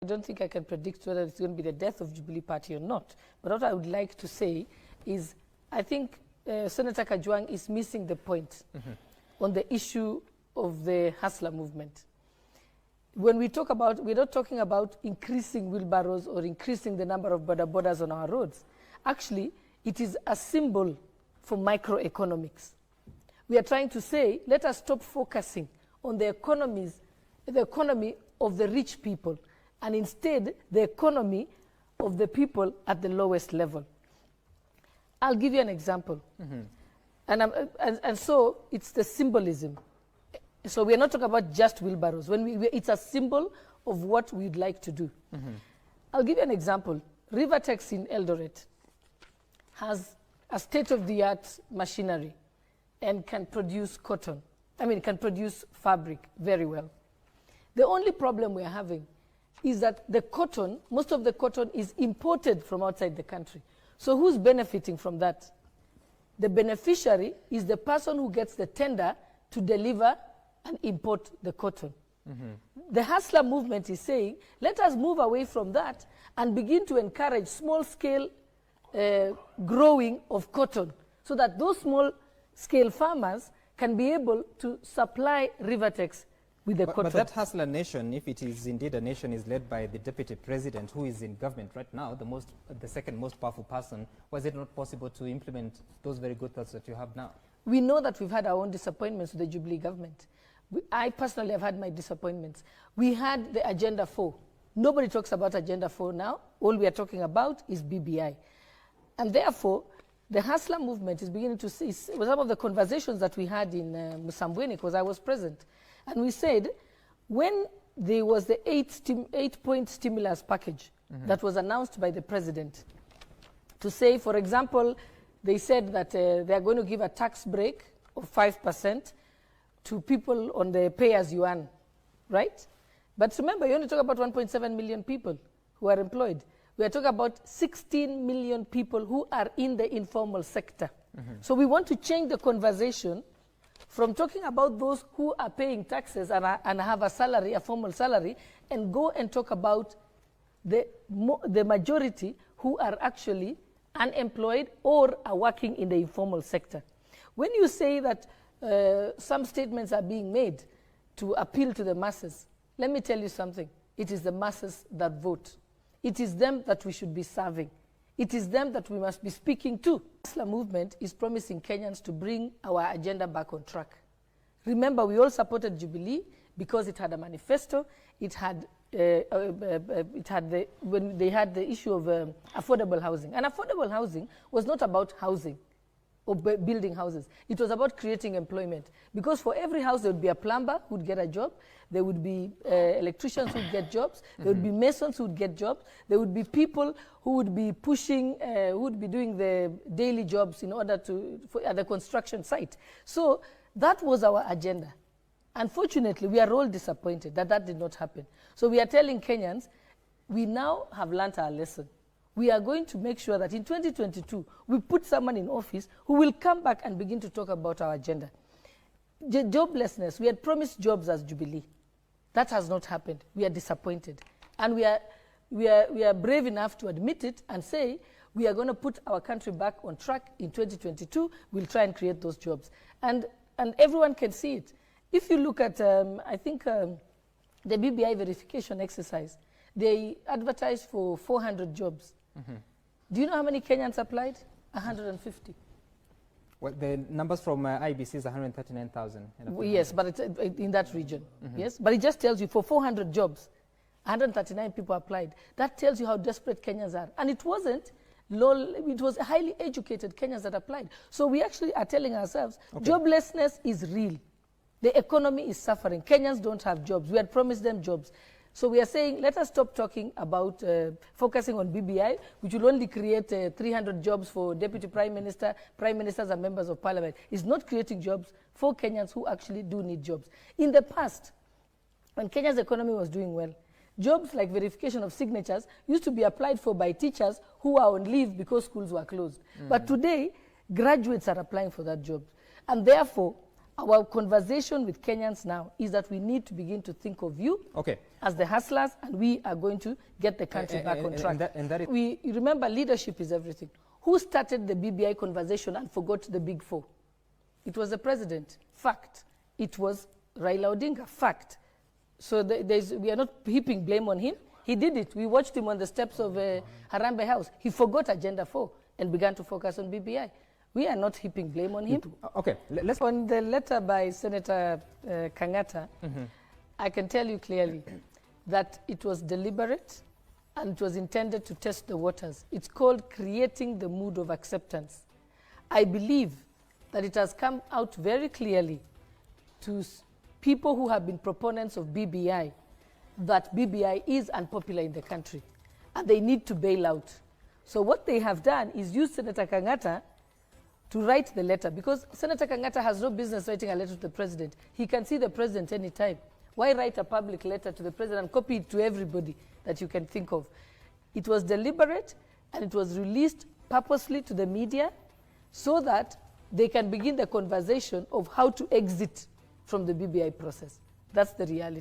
don't think I can predict whether it's going to be the death of Jubilee Party or not. But what I would like to say is I think Senator Kajwang is missing the point on the issue of the hustler movement. When we talk about, we're not talking about increasing wheelbarrows or increasing the number of borders on our roads. Actually, it is a symbol for microeconomics. We are trying to say, let us stop focusing on the economy of the rich people, and instead the economy of the people at the lowest level. I'll give you an example. And so it's the symbolism. So we're not talking about just wheelbarrows. It's a symbol of what we'd like to do. I'll give you an example. Rivertex in Eldoret has a state-of-the-art machinery and can produce cotton. Can produce fabric very well. The only problem we're having is that the cotton, most of the cotton is imported from outside the country. So who's benefiting from that? The beneficiary is the person who gets the tender to deliver and import the cotton. The hustler movement is saying, let us move away from that and begin to encourage small-scale growing of cotton so that those small-scale farmers can be able to supply Rivertex with the cotton. But that hustler nation, if it is indeed a nation, is led by the deputy president who is in government right now, the second most powerful person. Was it not possible to implement those very good thoughts that you have now? We know that we've had our own disappointments with the Jubilee government. I personally have had my disappointments. We had the Agenda 4. Nobody talks about Agenda 4 now. All we are talking about is BBI. And therefore, the hustler movement is beginning to see some of the conversations that we had in Musambweni, because I was present. And we said, when there was the eight-point stimulus package that was announced by the president, to say, for example, they said that they are going to give a tax break of 5% to people on the pay-as-you-earn, right? But remember, you only talk about 1.7 million people who are employed. We are talking about 16 million people who are in the informal sector. So we want to change the conversation from talking about those who are paying taxes and have a salary, a formal salary, and go and talk about the majority who are actually unemployed or are working in the informal sector. When you say that some statements are being made to appeal to the masses, let me tell you something. It is the masses that vote. It is them that we should be serving. It is them that we must be speaking to. The Islam movement is promising Kenyans to bring our agenda back on track. Remember, we all supported Jubilee because it had a manifesto. It had when they had the issue of affordable housing. And affordable housing was not about housing or building houses. It was about creating employment. Because for every house, there would be a plumber who would get a job. There would be electricians who would get jobs. There would be masons who would get jobs. There would be people who would be pushing, who would be doing the daily jobs in order at the construction site. So that was our agenda. Unfortunately, we are all disappointed that did not happen. So we are telling Kenyans, we now have learnt our lesson. We are going to make sure that in 2022, we put someone in office who will come back and begin to talk about our agenda. Joblessness, we had promised jobs as Jubilee. That has not happened. We are disappointed. And we are brave enough to admit it and say, we are going to put our country back on track in 2022. We'll try and create those jobs. And everyone can see it. If you look at, I think, the BBI verification exercise, they advertised for 400 jobs. Do you know how many Kenyans applied? 150. Well, the numbers from IBC is 139,000. Yes, but it's in that region. Yes, but it just tells you for 400 jobs, 139 people applied. That tells you how desperate Kenyans are. And it wasn't low, it was highly educated Kenyans that applied. So we actually are telling ourselves, joblessness is real. The economy is suffering. Kenyans don't have jobs. We had promised them jobs. So we are saying, let us stop talking about focusing on BBI, which will only create 300 jobs for Deputy Prime Minister, Prime Ministers and Members of Parliament. It's not creating jobs for Kenyans who actually do need jobs. In the past, when Kenya's economy was doing well, jobs like verification of signatures used to be applied for by teachers who are on leave because schools were closed. But today, graduates are applying for that job. And therefore, Our conversation with Kenyans now is that we need to begin to think of you as the hustlers, and we are going to get the country back on track. You remember, leadership is everything. Who started the BBI conversation and forgot the big four? It was the president. Fact. It was Raila Odinga. Fact. So we are not heaping blame on him. He did it. We watched him on the steps of Harambee House. He forgot Agenda 4 and began to focus on BBI. We are not heaping blame on him. Let's on the letter by Senator Kang'Ata, I can tell you clearly that it was deliberate and it was intended to test the waters. It's called creating the mood of acceptance. I believe that it has come out very clearly to people who have been proponents of BBI that BBI is unpopular in the country and they need to bail out. So what they have done is use Senator Kang'Ata to write the letter, because Senator Kang'Ata has no business writing a letter to the president. He can see the president anytime. Why write a public letter to the president and copy it to everybody that you can think of? It was deliberate and it was released purposely to the media so that they can begin the conversation of how to exit from the BBI process. That's the reality.